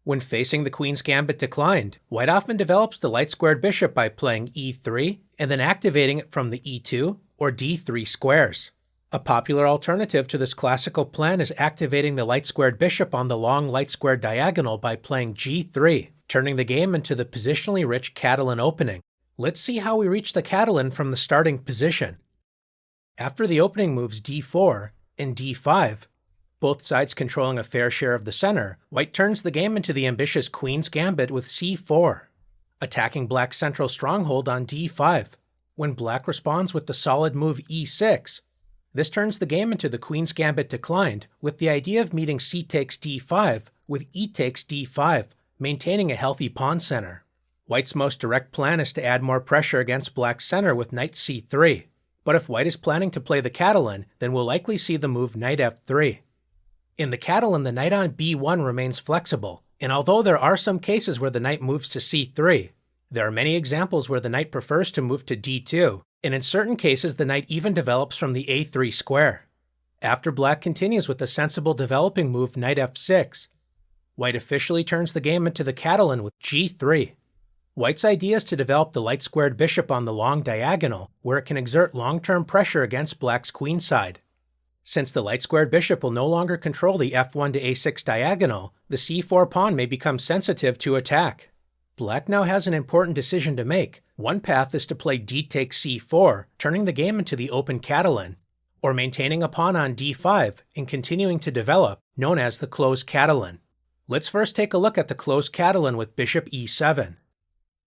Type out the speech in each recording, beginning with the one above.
When facing the queen's gambit declined, white often develops the light-squared bishop by playing e3 and then activating it from the e2 or d3 squares. A popular alternative to this classical plan is activating the light-squared bishop on the long light-squared diagonal by playing g3, turning the game into the positionally rich Catalan opening. Let's see how we reach the Catalan from the starting position. After the opening moves d4 and d5, both sides controlling a fair share of the center, white turns the game into the ambitious queen's gambit with c4, attacking black's central stronghold on d5. When black responds with the solid move e6, this turns the game into the queen's gambit declined, with the idea of meeting c takes d5 with e takes d5, maintaining a healthy pawn center. White's most direct plan is to add more pressure against black's center with knight c3, but if white is planning to play the Catalan, then we'll likely see the move knight f3. In the Catalan, the knight on b1 remains flexible, and although there are some cases where the knight moves to c3, there are many examples where the knight prefers to move to d2, and in certain cases the knight even develops from the a3 square. After black continues with the sensible developing move knight f6, white officially turns the game into the Catalan with g3. White's idea is to develop the light-squared bishop on the long diagonal, where it can exert long-term pressure against black's queenside. Since the light-squared bishop will no longer control the f1 to a6 diagonal, the c4 pawn may become sensitive to attack. Black now has an important decision to make. One path is to play d takes c4, turning the game into the open Catalan, or maintaining a pawn on d5 and continuing to develop, known as the closed Catalan. Let's first take a look at the closed Catalan with bishop e7.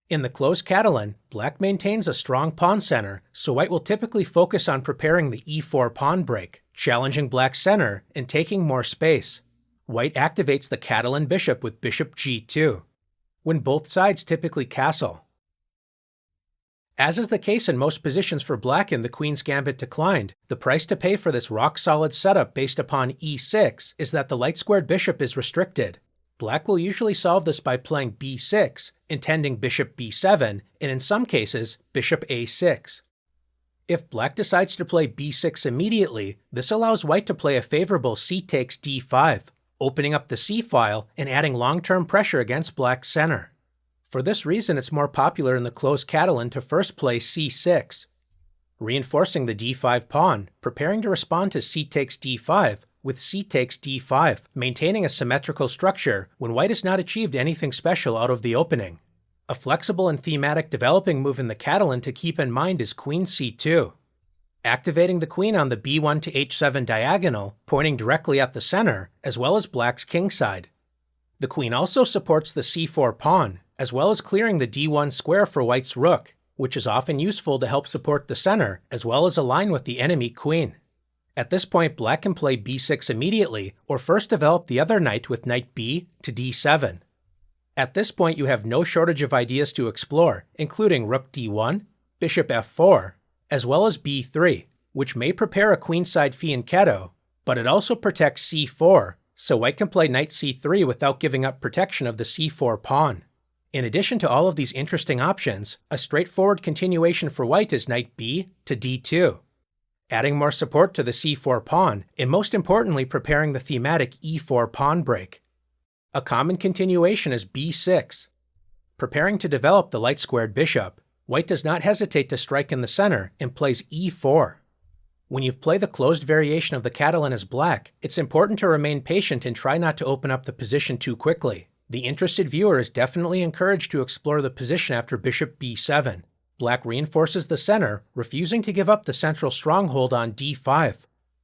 In the closed Catalan, black maintains a strong pawn center, so white will typically focus on preparing the e4 pawn break, challenging black's center and taking more space. White activates the Catalan bishop with bishop g2, when both sides typically castle. As is the case in most positions for black in the queen's gambit declined, the price to pay for this rock-solid setup based upon e6 is that the light-squared bishop is restricted. Black will usually solve this by playing b6, intending bishop b7, and in some cases, bishop a6. If black decides to play b6 immediately, this allows white to play a favorable c takes d5, opening up the c-file and adding long-term pressure against black's center. For this reason, it's more popular in the closed Catalan to first play c6, reinforcing the d5 pawn, preparing to respond to c takes d5, with c takes d5, maintaining a symmetrical structure when white has not achieved anything special out of the opening. A flexible and thematic developing move in the Catalan to keep in mind is queen c2, activating the queen on the b1 to h7 diagonal, pointing directly at the center, as well as black's kingside. The queen also supports the c4 pawn, as well as clearing the d1 square for white's rook, which is often useful to help support the center, as well as align with the enemy queen. At this point, black can play b6 immediately, or first develop the other knight with knight b to d7. At this point, you have no shortage of ideas to explore, including rook d1, bishop f4, as well as b3, which may prepare a queenside fianchetto, but it also protects c4, so white can play knight c3 without giving up protection of the c4 pawn. In addition to all of these interesting options, a straightforward continuation for white is knight b to d2, adding more support to the c4 pawn, and most importantly preparing the thematic e4 pawn break. A common continuation is b6. Preparing to develop the light-squared bishop, white does not hesitate to strike in the center and plays e4. When you play the closed variation of the Catalan as black, it's important to remain patient and try not to open up the position too quickly. The interested viewer is definitely encouraged to explore the position after bishop b7. Black reinforces the center, refusing to give up the central stronghold on d5.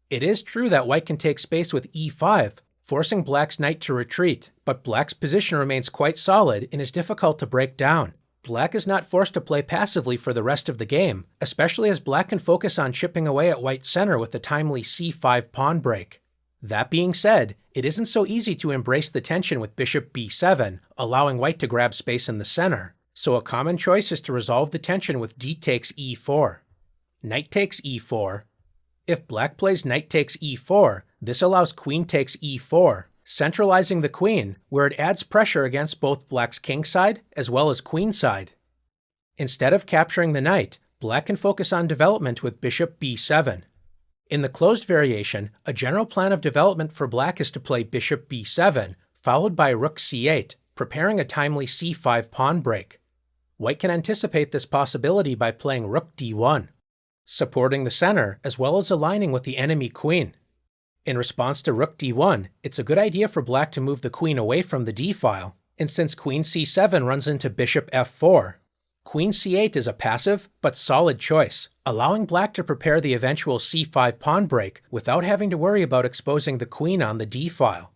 It is true that white can take space with e5, forcing black's knight to retreat, but black's position remains quite solid and is difficult to break down. Black is not forced to play passively for the rest of the game, especially as black can focus on chipping away at white's center with the timely c5 pawn break. That being said, it isn't so easy to embrace the tension with bishop b7, allowing white to grab space in the center. So a common choice is to resolve the tension with d takes e4. Knight takes e4. If black plays knight takes e4, this allows queen takes e4, centralizing the queen, where it adds pressure against both black's kingside as well as queenside. Instead of capturing the knight, black can focus on development with bishop b7. In the closed variation, a general plan of development for black is to play bishop b7, followed by rook c8, preparing a timely c5 pawn break. White can anticipate this possibility by playing rook d1, supporting the center as well as aligning with the enemy queen. In response to rook d1, it's a good idea for black to move the queen away from the d-file, and since queen c7 runs into bishop f4, queen c8 is a passive but solid choice, allowing black to prepare the eventual c5 pawn break without having to worry about exposing the queen on the d-file.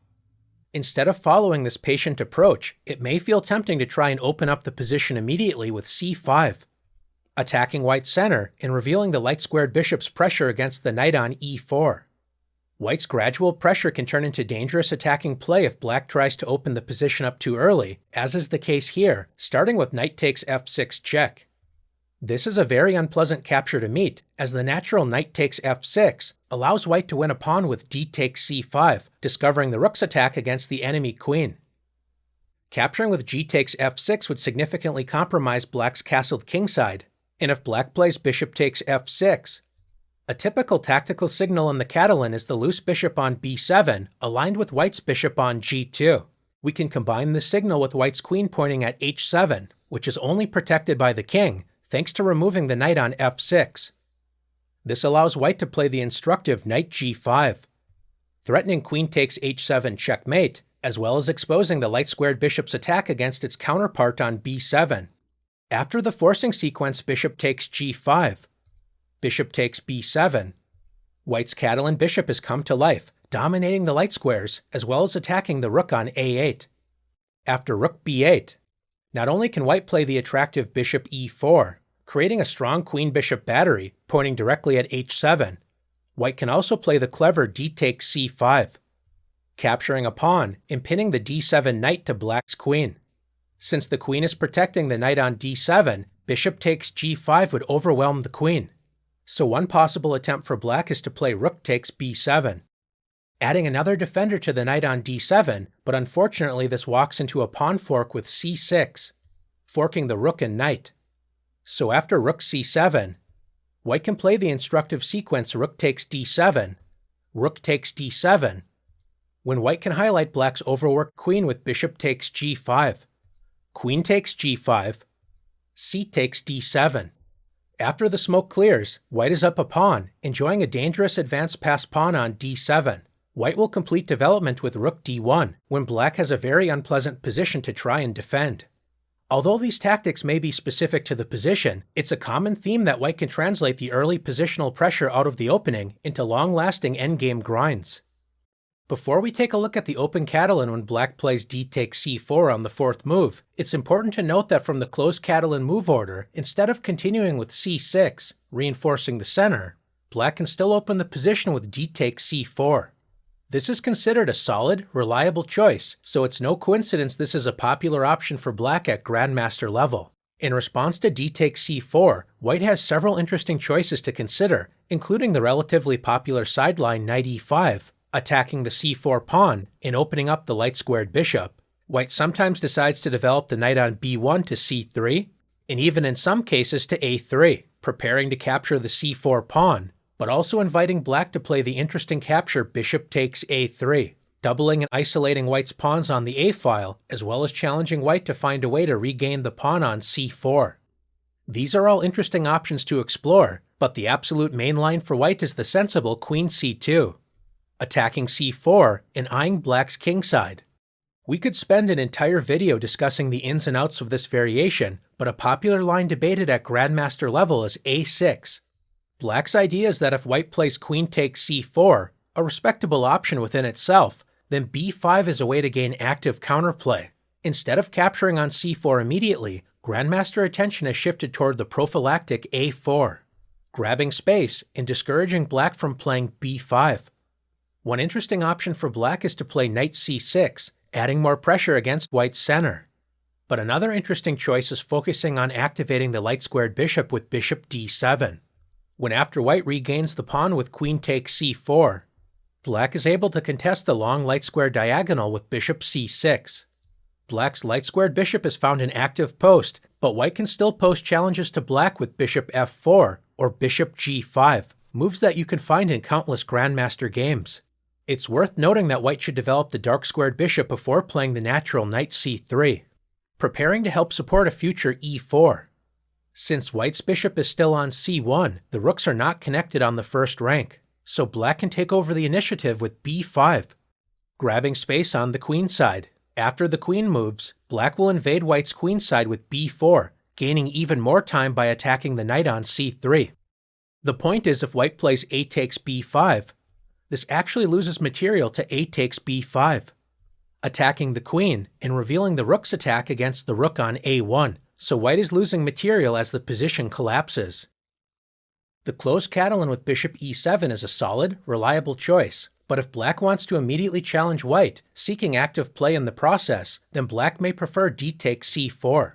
Instead of following this patient approach, it may feel tempting to try and open up the position immediately with c5, attacking white's center and revealing the light-squared bishop's pressure against the knight on e4. White's gradual pressure can turn into dangerous attacking play if black tries to open the position up too early, as is the case here, starting with knight takes f6 check. This is a very unpleasant capture to meet, as the natural knight takes f6 allows white to win a pawn with d takes c5, discovering the rook's attack against the enemy queen. Capturing with g takes f6 would significantly compromise black's castled kingside, and if black plays bishop takes f6, a typical tactical signal in the Catalan is the loose bishop on b7 aligned with white's bishop on g2. We can combine this signal with white's queen pointing at h7, which is only protected by the king, thanks to removing the knight on f6. This allows white to play the instructive knight g5, threatening queen takes h7 checkmate, as well as exposing the light-squared bishop's attack against its counterpart on b7. After the forcing sequence bishop takes g5, bishop takes b7, white's Catalan bishop has come to life, dominating the light squares, as well as attacking the rook on a8. After rook b8, not only can white play the attractive bishop e4, creating a strong queen-bishop battery pointing directly at h7, white can also play the clever d takes c5, capturing a pawn and pinning the d7 knight to black's queen. Since the queen is protecting the knight on d7, bishop takes g5 would overwhelm the queen. So one possible attempt for black is to play rook takes b7, adding another defender to the knight on d7, but unfortunately this walks into a pawn fork with c6, forking the rook and knight. So after rook c7, white can play the instructive sequence rook takes d7, rook takes d7, when white can highlight black's overworked queen with bishop takes g5, queen takes g5, c takes d7. After the smoke clears, white is up a pawn, enjoying a dangerous advance past pawn on d7. White will complete development with rook d1, when black has a very unpleasant position to try and defend. Although these tactics may be specific to the position, it's a common theme that white can translate the early positional pressure out of the opening into long-lasting endgame grinds. Before we take a look at the open Catalan when black plays d takes c4 on the fourth move, it's important to note that from the closed Catalan move order, instead of continuing with c6, reinforcing the center, black can still open the position with d takes c4. This is considered a solid, reliable choice, so it's no coincidence this is a popular option for black at Grandmaster level. In response to d takes c4, white has several interesting choices to consider, including the relatively popular sideline knight e5, attacking the c4 pawn and opening up the light-squared bishop. White sometimes decides to develop the knight on b1 to c3, and even in some cases to a3, preparing to capture the c4 pawn, but also inviting black to play the interesting capture bishop takes a3, doubling and isolating white's pawns on the a-file, as well as challenging white to find a way to regain the pawn on c4. These are all interesting options to explore, but the absolute main line for white is the sensible queen c2, attacking c4 and eyeing black's kingside. We could spend an entire video discussing the ins and outs of this variation, but a popular line debated at Grandmaster level is a6. Black's idea is that if white plays queen takes c4, a respectable option within itself, then b5 is a way to gain active counterplay. Instead of capturing on c4 immediately, Grandmaster attention has shifted toward the prophylactic a4, grabbing space and discouraging black from playing b5. One interesting option for black is to play knight c6, adding more pressure against white's center. But another interesting choice is focusing on activating the light-squared bishop with bishop d7. When after white regains the pawn with queen takes c4, black is able to contest the long light-square diagonal with bishop c6. Black's light-squared bishop is found in active post, but white can still post challenges to black with bishop f4 or bishop g5, moves that you can find in countless Grandmaster games. It's worth noting that white should develop the dark squared bishop before playing the natural knight c3, preparing to help support a future e4. Since white's bishop is still on c1, the rooks are not connected on the first rank, so black can take over the initiative with b5, grabbing space on the queen side. After the queen moves, black will invade white's queen side with b4, gaining even more time by attacking the knight on c3. The point is, if white plays a takes b5, this actually loses material to a takes b5, attacking the queen and revealing the rook's attack against the rook on a1, so white is losing material as the position collapses. The closed Catalan with bishop e7 is a solid, reliable choice, but if black wants to immediately challenge white, seeking active play in the process, then black may prefer d takes c4.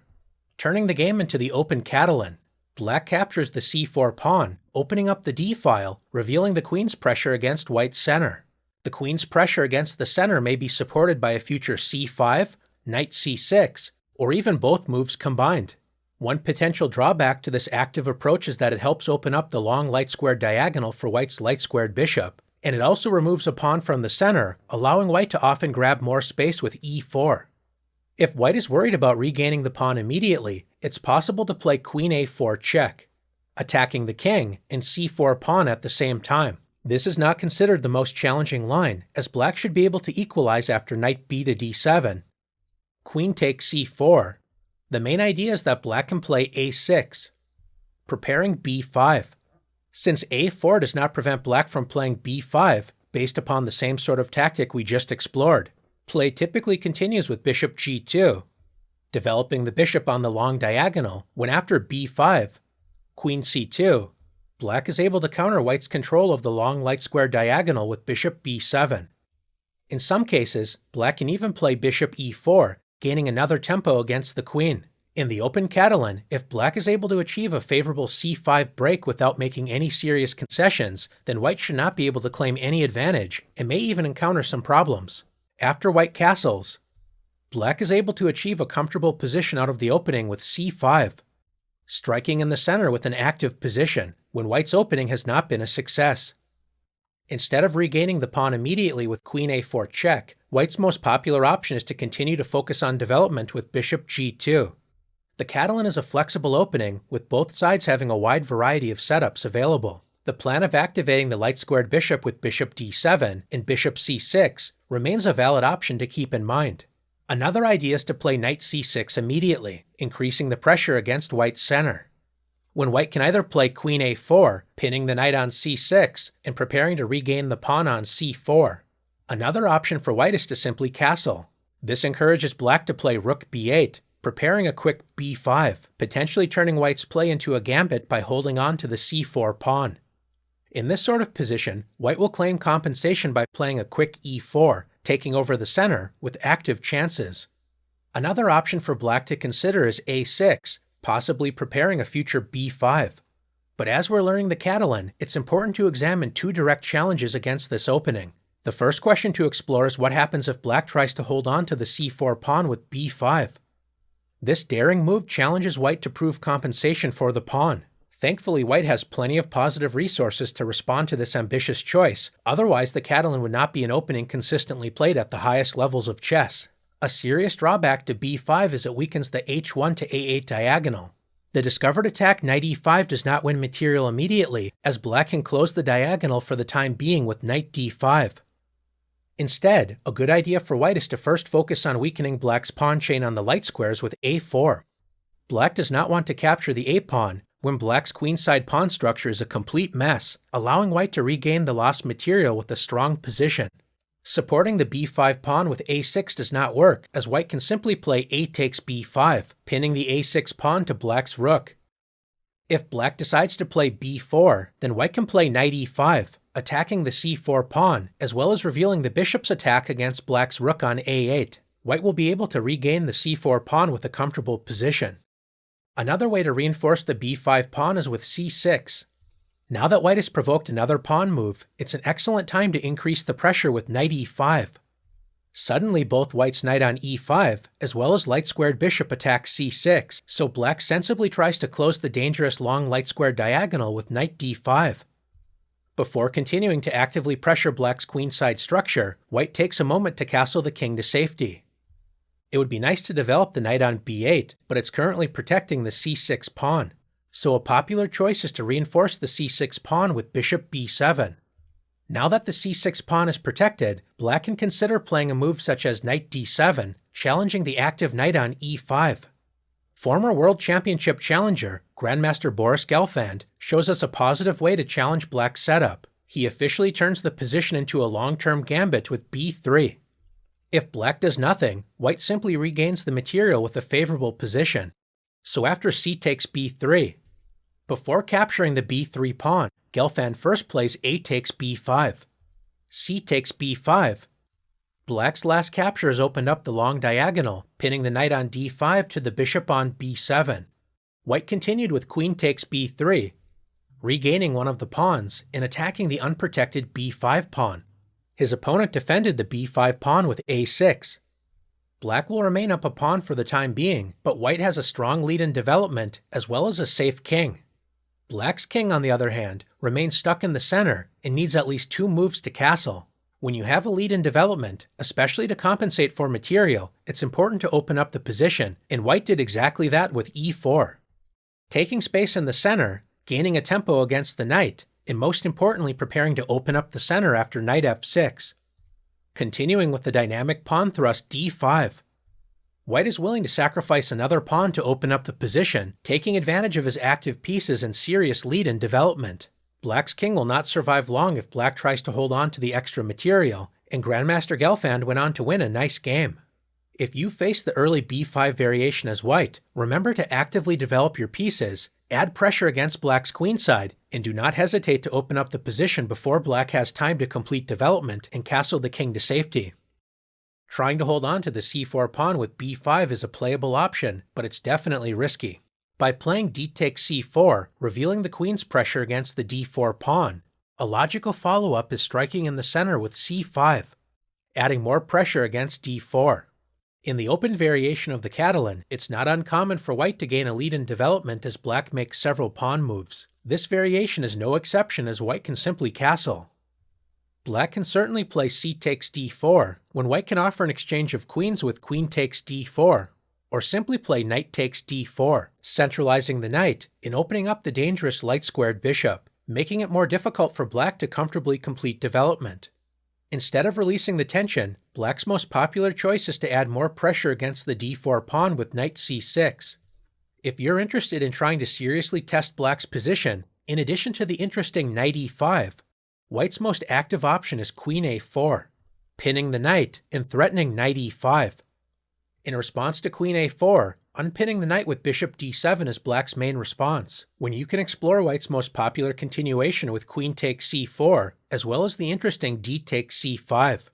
Turning the game into the open Catalan, black captures the c4 pawn, opening up the d-file, revealing the queen's pressure against white's center. The queen's pressure against the center may be supported by a future c5, knight c6, or even both moves combined. One potential drawback to this active approach is that it helps open up the long light-squared diagonal for white's light-squared bishop, and it also removes a pawn from the center, allowing white to often grab more space with e4. If white is worried about regaining the pawn immediately, it's possible to play queen a4 check, attacking the king and c4 pawn at the same time. This is not considered the most challenging line, as black should be able to equalize after knight b to d7. Queen takes c4. The main idea is that black can play a6, preparing b5. Since a4 does not prevent black from playing b5, based upon the same sort of tactic we just explored, play typically continues with bishop g2, developing the bishop on the long diagonal, when after b5, queen c2, black is able to counter white's control of the long light-square diagonal with bishop b7. In some cases, black can even play bishop e4, gaining another tempo against the queen. In the open Catalan, if black is able to achieve a favorable c5 break without making any serious concessions, then white should not be able to claim any advantage, and may even encounter some problems. After white castles, black is able to achieve a comfortable position out of the opening with c5, striking in the center with an active position, when white's opening has not been a success. Instead of regaining the pawn immediately with queen a4 check, white's most popular option is to continue to focus on development with bishop g2. The Catalan is a flexible opening, with both sides having a wide variety of setups available. The plan of activating the light-squared bishop with bishop d7 and bishop c6 remains a valid option to keep in mind. Another idea is to play knight c6 immediately, increasing the pressure against white's center. When white can either play queen a4, pinning the knight on c6, and preparing to regain the pawn on c4. Another option for white is to simply castle. This encourages black to play rook b8, preparing a quick b5, potentially turning white's play into a gambit by holding on to the c4 pawn. In this sort of position, white will claim compensation by playing a quick e4, taking over the center with active chances. Another option for black to consider is a6, possibly preparing a future b5. But as we're learning the Catalan, it's important to examine two direct challenges against this opening. The first question to explore is what happens if black tries to hold on to the c4 pawn with b5. This daring move challenges white to prove compensation for the pawn. Thankfully, white has plenty of positive resources to respond to this ambitious choice, otherwise the Catalan would not be an opening consistently played at the highest levels of chess. A serious drawback to b5 is it weakens the h1 to a8 diagonal. The discovered attack knight e5 does not win material immediately, as black can close the diagonal for the time being with knight d5. Instead, a good idea for white is to first focus on weakening black's pawn chain on the light squares with a4. Black does not want to capture the a-pawn when black's queenside pawn structure is a complete mess, allowing white to regain the lost material with a strong position. Supporting the b5 pawn with a6 does not work, as white can simply play a takes b5, pinning the a6 pawn to black's rook. If black decides to play b4, then white can play knight e5, attacking the c4 pawn, as well as revealing the bishop's attack against black's rook on a8. White will be able to regain the c4 pawn with a comfortable position. Another way to reinforce the b5 pawn is with c6. Now that white has provoked another pawn move, it's an excellent time to increase the pressure with knight e5. Suddenly both white's knight on e5, as well as light-squared bishop attack c6, so black sensibly tries to close the dangerous long light-squared diagonal with knight d5. Before continuing to actively pressure black's queenside structure, white takes a moment to castle the king to safety. It would be nice to develop the knight on b8, but it's currently protecting the c6 pawn, so a popular choice is to reinforce the c6 pawn with bishop b7. Now that the c6 pawn is protected, black can consider playing a move such as knight d7, challenging the active knight on e5. Former World Championship challenger, Grandmaster Boris Gelfand, shows us a positive way to challenge black's setup. He officially turns the position into a long-term gambit with b3. If black does nothing, white simply regains the material with a favorable position. So after c takes b3. Before capturing the b3 pawn, Gelfand first plays a takes b5. C takes b5. Black's last capture has opened up the long diagonal, pinning the knight on d5 to the bishop on b7. White continued with queen takes b3, regaining one of the pawns and attacking the unprotected b5 pawn. His opponent defended the b5 pawn with a6. Black will remain up a pawn for the time being, but white has a strong lead in development as well as a safe king. Black's king, on the other hand, remains stuck in the center and needs at least 2 moves to castle. When you have a lead in development, especially to compensate for material, it's important to open up the position, and white did exactly that with e4. Taking space in the center, gaining a tempo against the knight, and most importantly preparing to open up the center after knight f6. Continuing with the dynamic pawn thrust d5. White is willing to sacrifice another pawn to open up the position, taking advantage of his active pieces and serious lead in development. Black's king will not survive long if black tries to hold on to the extra material, and Grandmaster Gelfand went on to win a nice game. If you face the early b5 variation as white, remember to actively develop your pieces, add pressure against black's queenside, and do not hesitate to open up the position before black has time to complete development and castle the king to safety. Trying to hold on to the c4 pawn with b5 is a playable option, but it's definitely risky. By playing d takes c4, revealing the queen's pressure against the d4 pawn, a logical follow-up is striking in the center with c5, adding more pressure against d4. In the open variation of the Catalan, it's not uncommon for white to gain a lead in development as black makes several pawn moves. This variation is no exception as white can simply castle. Black can certainly play c takes d4, when white can offer an exchange of queens with queen takes d4, or simply play knight takes d4, centralizing the knight and opening up the dangerous light-squared bishop, making it more difficult for black to comfortably complete development. Instead of releasing the tension, black's most popular choice is to add more pressure against the d4 pawn with knight c6. If you're interested in trying to seriously test black's position, in addition to the interesting knight e5, white's most active option is queen a4, pinning the knight and threatening knight e5. In response to queen a4, unpinning the knight with bishop d7 is black's main response, when you can explore white's most popular continuation with queen takes c4, as well as the interesting d takes c5.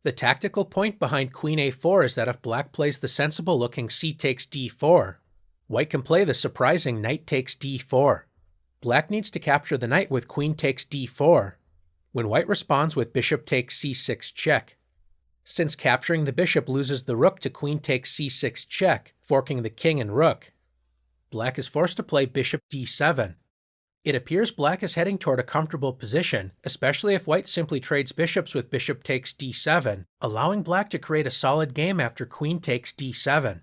The tactical point behind queen a4 is that if black plays the sensible-looking c takes d4, white can play the surprising knight takes d4. Black needs to capture the knight with queen takes d4, when white responds with bishop takes c6 check. Since capturing the bishop loses the rook to queen takes c6 check, forking the king and rook, black is forced to play bishop d7. It appears black is heading toward a comfortable position, especially if white simply trades bishops with bishop takes d7, allowing black to create a solid game after queen takes d7.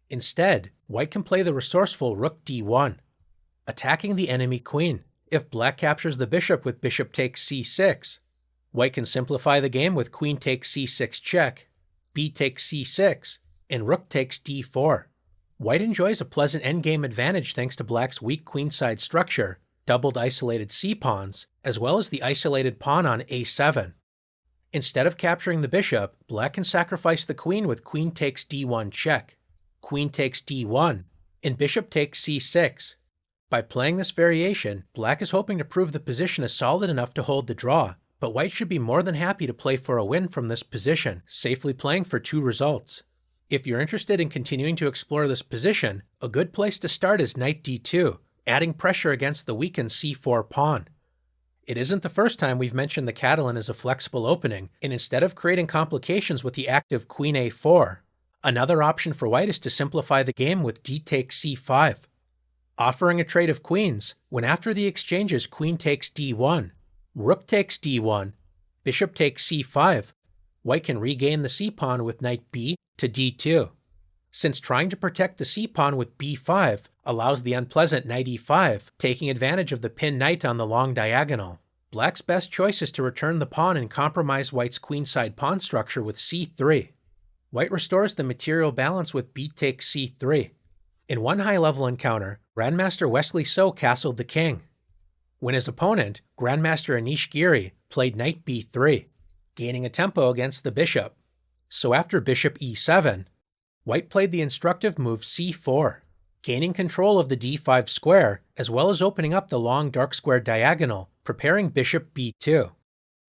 Instead, white can play the resourceful rook d1, attacking the enemy queen. If black captures the bishop with bishop takes c6, white can simplify the game with queen takes c6 check, b takes c6, and rook takes d4. White enjoys a pleasant endgame advantage thanks to black's weak queenside structure, doubled isolated c-pawns, as well as the isolated pawn on a7. Instead of capturing the bishop, black can sacrifice the queen with queen takes d1 check, queen takes d1, and bishop takes c6. By playing this variation, black is hoping to prove the position is solid enough to hold the draw, but white should be more than happy to play for a win from this position, safely playing for 2 results. If you're interested in continuing to explore this position, a good place to start is knight d2, adding pressure against the weakened c4 pawn. It isn't the first time we've mentioned the Catalan as a flexible opening, and instead of creating complications with the active queen a4, another option for white is to simplify the game with d takes c5. Offering a trade of queens, when after the exchanges queen takes d1, Rook takes d1, bishop takes c5. White can regain the c-pawn with knight b to d2. Since trying to protect the c-pawn with b5 allows the unpleasant knight e5, taking advantage of the pinned knight on the long diagonal. Black's best choice is to return the pawn and compromise White's queenside pawn structure with c3. White restores the material balance with b takes c3. In one high-level encounter, Grandmaster Wesley So castled the king, when his opponent, Grandmaster Anish Giri, played knight b3, gaining a tempo against the bishop. So after bishop e7, White played the instructive move c4, gaining control of the d5 square, as well as opening up the long dark square diagonal, preparing bishop b2.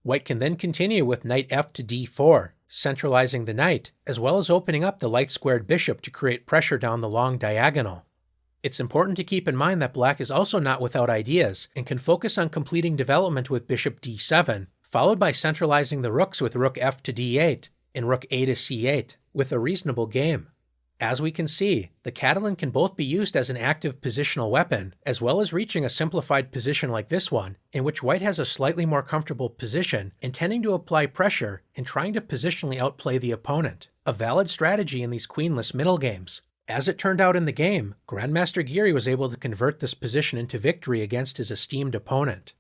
White can then continue with knight f to d4, centralizing the knight, as well as opening up the light-squared bishop to create pressure down the long diagonal. It's important to keep in mind that Black is also not without ideas, and can focus on completing development with bishop d7, followed by centralizing the rooks with rook f to d8, and rook a to c8, with a reasonable game. As we can see, the Catalan can both be used as an active positional weapon, as well as reaching a simplified position like this one, in which White has a slightly more comfortable position, intending to apply pressure and trying to positionally outplay the opponent, a valid strategy in these queenless middle games. As it turned out in the game, Grandmaster Giri was able to convert this position into victory against his esteemed opponent.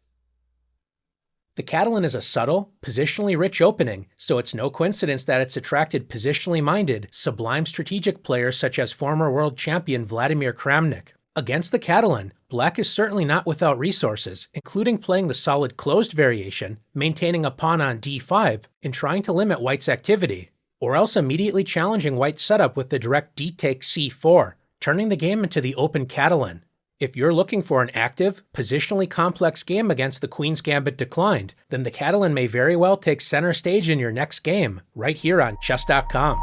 The Catalan is a subtle, positionally rich opening, so it's no coincidence that it's attracted positionally minded, sublime strategic players such as former world champion Vladimir Kramnik. Against the Catalan, Black is certainly not without resources, including playing the solid closed variation, maintaining a pawn on d5, and trying to limit White's activity, or else immediately challenging White's setup with the direct d takes c4, turning the game into the open Catalan. If you're looking for an active, positionally complex game against the Queen's Gambit declined, then the Catalan may very well take center stage in your next game, right here on chess.com.